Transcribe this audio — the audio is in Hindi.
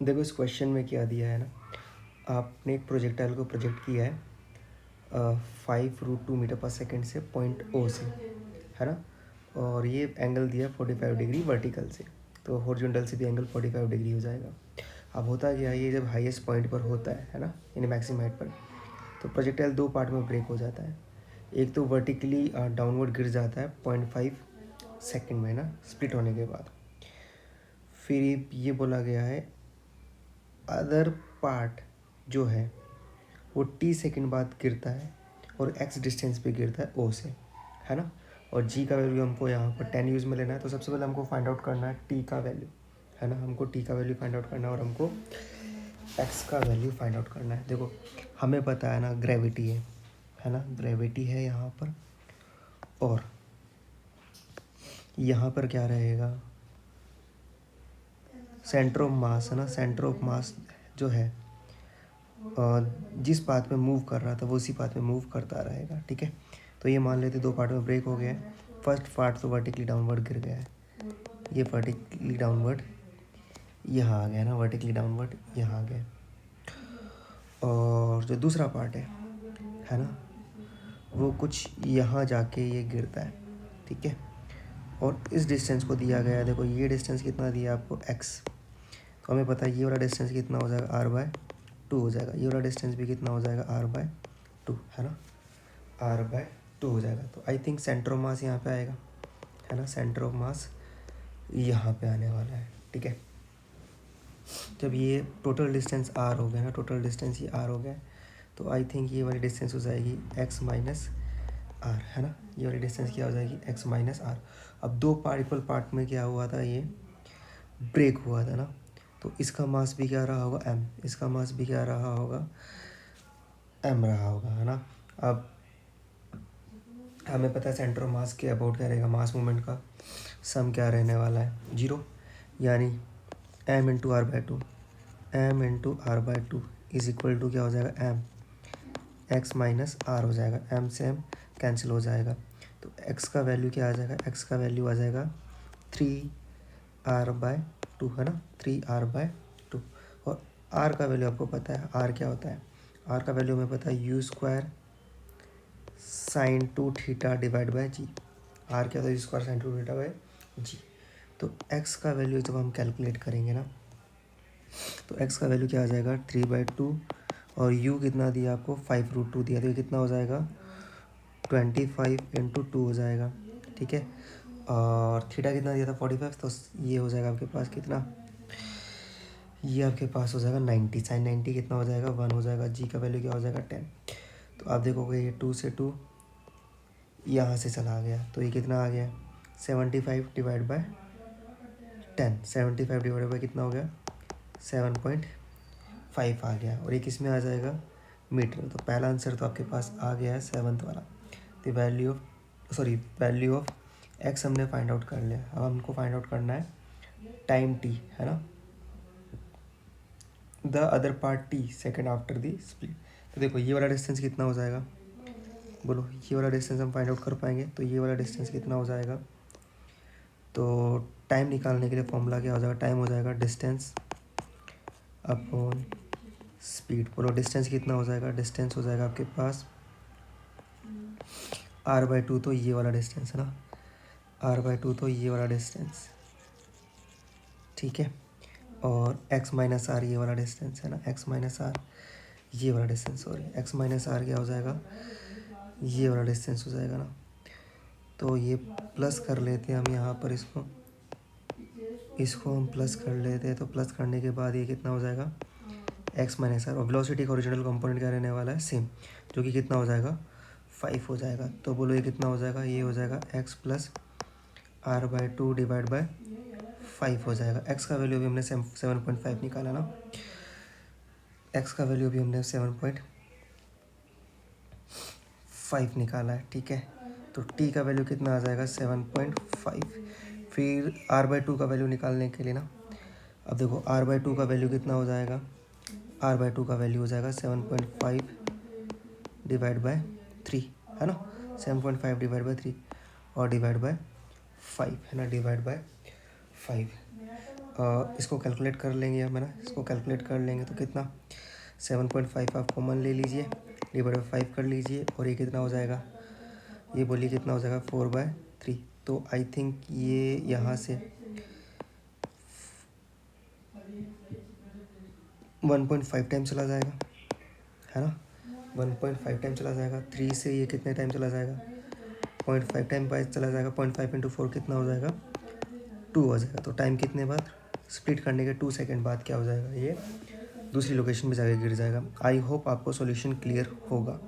देखो इस क्वेश्चन में क्या दिया है ना, आपने एक प्रोजेक्टाइल को प्रोजेक्ट किया है 5√2 मीटर पर सेकेंड से पॉइंट ओ से, है ना। और ये एंगल दिया 45 डिग्री वर्टिकल से, तो हॉरिजॉन्टल से भी एंगल 45 डिग्री हो जाएगा। अब होता क्या है, ये जब हाईएस्ट पॉइंट पर होता है ना, यानी मैक्सिमम हाइट पर, तो प्रोजेक्टाइल दो पार्ट में ब्रेक हो जाता है। एक तो वर्टिकली डाउनवर्ड गिर जाता है 0.5 सेकेंड में ना, स्प्लिट होने के बाद। फिर ये बोला गया है अदर पार्ट जो है वो t सेकेंड बाद गिरता है और x डिस्टेंस पे गिरता है o से, है ना। और g का वैल्यू हमको यहाँ पर 10 यूज़ में लेना है, तो सबसे पहले हमको फाइंड आउट करना है t का वैल्यू, है ना। हमको t का वैल्यू फाइंड आउट करना है और हमको x का वैल्यू फाइंड आउट करना है। देखो हमें पता है ना ग्रेविटी है ना, ग्रेविटी है यहाँ पर, और यहाँ पर क्या रहेगा, सेंटर ऑफ मास, है ना। सेंटर ऑफ मास जो है जिस पाथ में मूव कर रहा था वो उसी पाथ में मूव करता रहेगा, ठीक है। तो ये मान लेते दो पार्ट में ब्रेक हो गया है। फर्स्ट पार्ट तो वर्टिकली डाउनवर्ड गिर गया है, ये वर्टिकली डाउनवर्ड यहाँ आ गया ना, वर्टिकली डाउनवर्ड यहाँ आ गया। और जो दूसरा पार्ट है ना, वो कुछ यहाँ जाके ये गिरता है, ठीक है। और इस डिस्टेंस को दिया गया है, देखो ये डिस्टेंस कितना दिया आपको x, तो हमें पता है ये वाला डिस्टेंस कितना हो जाएगा r/2 हो जाएगा, ये वाला डिस्टेंस भी कितना हो जाएगा r/2, है ना, r/2 हो जाएगा। तो I think centre of mass यहाँ पे आएगा, है ना, सेंटर ऑफ मास यहाँ पे आने वाला है, ठीक है। जब ये टोटल डिस्टेंस r हो गया ना, टोटल डिस्टेंस ये r हो गया, तो आई थिंक ये वाली डिस्टेंस हो जाएगी x माइनस r, है ना। ये वाली डिस्टेंस क्या हो जाएगी x माइनस r। अब दो पार्टिकल पार्ट में क्या हुआ था, ये ब्रेक हुआ था ना, तो इसका मास भी क्या रहा होगा m, इसका मास भी क्या रहा होगा m रहा होगा, है ना। अब हमें पता है सेंटर ऑफ मास के अबाउट क्या रहेगा, मास मूवमेंट का सम क्या रहने वाला है 0, यानी m into r/2, m into r/2 is equal to क्या हो जाएगा m x माइनस r हो जाएगा, m से m कैंसिल हो जाएगा। तो x का वैल्यू क्या आ जाएगा, x का वैल्यू आ जाएगा 3r/2, है ना, 3r/2। और r का वैल्यू आपको पता है, r क्या होता है, r का वैल्यू हमें पता है u² sin 2θ divide by g। r क्या होता है, u² sin 2θ बाय g। तो x का वैल्यू जब हम कैलकुलेट करेंगे ना, तो x का वैल्यू क्या आ जाएगा 3/2, और u कितना दिया आपको 5√2 दिया, तो ये कितना हो जाएगा 25 इंटू 2 हो जाएगा, ठीक है। और थीटा कितना दिया था 45, तो ये हो जाएगा आपके पास कितना, ये आपके पास हो जाएगा 90, साइन 90 कितना हो जाएगा 1 हो जाएगा, जी का वैल्यू क्या हो जाएगा 10। तो आप देखोगे ये 2 से 2 यहाँ से चला गया, तो ये कितना आ गया 75 डिवाइड बाय 10, 75 डिवाइड बाय कितना हो गया 7.5 आ गया, और ये किस में आ जाएगा मीटर। तो पहला आंसर तो आपके पास आ गया है 7th वाला। तो वैल्यू ऑफ एक्स हमने फाइंड आउट कर लिया। अब हमको फाइंड आउट करना है टाइम टी, है ना, the other part T second after the split. तो देखो ये वाला डिस्टेंस कितना हो जाएगा, बोलो ये वाला डिस्टेंस हम फाइंड आउट कर पाएंगे, तो ये वाला डिस्टेंस कितना हो जाएगा। तो टाइम निकालने के लिए फॉर्मूला क्या हो जाएगा, टाइम हो जाएगा डिस्टेंस अपॉन स्पीड। बोलो डिस्टेंस कितना हो जाएगा, डिस्टेंस हो जाएगा आपके पास r/2, तो ये वाला डिस्टेंस है ना, r/2 तो ये वाला डिस्टेंस, ठीक है। और x माइनस आर ये वाला डिस्टेंस है ना, x माइनस आर ये वाला distance, sorry x minus R क्या हो जाएगा, ये वाला डिस्टेंस हो जाएगा ना। तो ये प्लस कर लेते हैं हम यहाँ पर, इसको हम प्लस कर लेते हैं, तो प्लस करने के बाद ये कितना हो जाएगा x माइनस आर, और वेलोसिटी का ओरिजिनल कंपोनेंट क्या रहने वाला है सेम, जो कि कितना हो जाएगा 5 हो जाएगा। तो बोलो ये कितना हो जाएगा, ये हो जाएगा x plus r/2 divide by 5 हो जाएगा। x का वैल्यू भी हमने 7.5 निकाला ना, x का वैल्यू भी हमने 7.5 निकाला है, ठीक है। तो t का वैल्यू कितना आ जाएगा 7.5। फिर r/2 का वैल्यू निकालने के लिए ना, अब देखो r/2 का वैल्यू कितना हो जाएगा, r/2 का वैल्यू हो जाएगा 7.5 डिवाइड बाय 3, है ना, 7.5 डिवाइड बाय 3 और डिवाइड बाय 5, है ना, डिवाइड बाय 5। इसको कैलकुलेट कर लेंगे हम, है ना। इसको कैलकुलेट कर लेंगे तो कितना 7.5 आप कॉमन ले लीजिए, डिवाइड बाई 5 कर लीजिए, और ये कितना हो जाएगा, ये बोलिए कितना हो जाएगा 4/3। तो आई थिंक ये यहाँ से 1.5 टाइम चला जाएगा, है ना। 1.5 टाइम चला जाएगा। 3 से ये कितने टाइम चला जाएगा, 0.5 टाइम बाद चला जाएगा। 0.5 इंटू 4 कितना हो जाएगा, 2 हो जाएगा। तो टाइम कितने बाद, स्प्लिट करने के 2 सेकेंड बाद क्या हो जाएगा, ये दूसरी लोकेशन पे जाके गिर जाएगा। आई होप आपको सॉल्यूशन क्लियर होगा।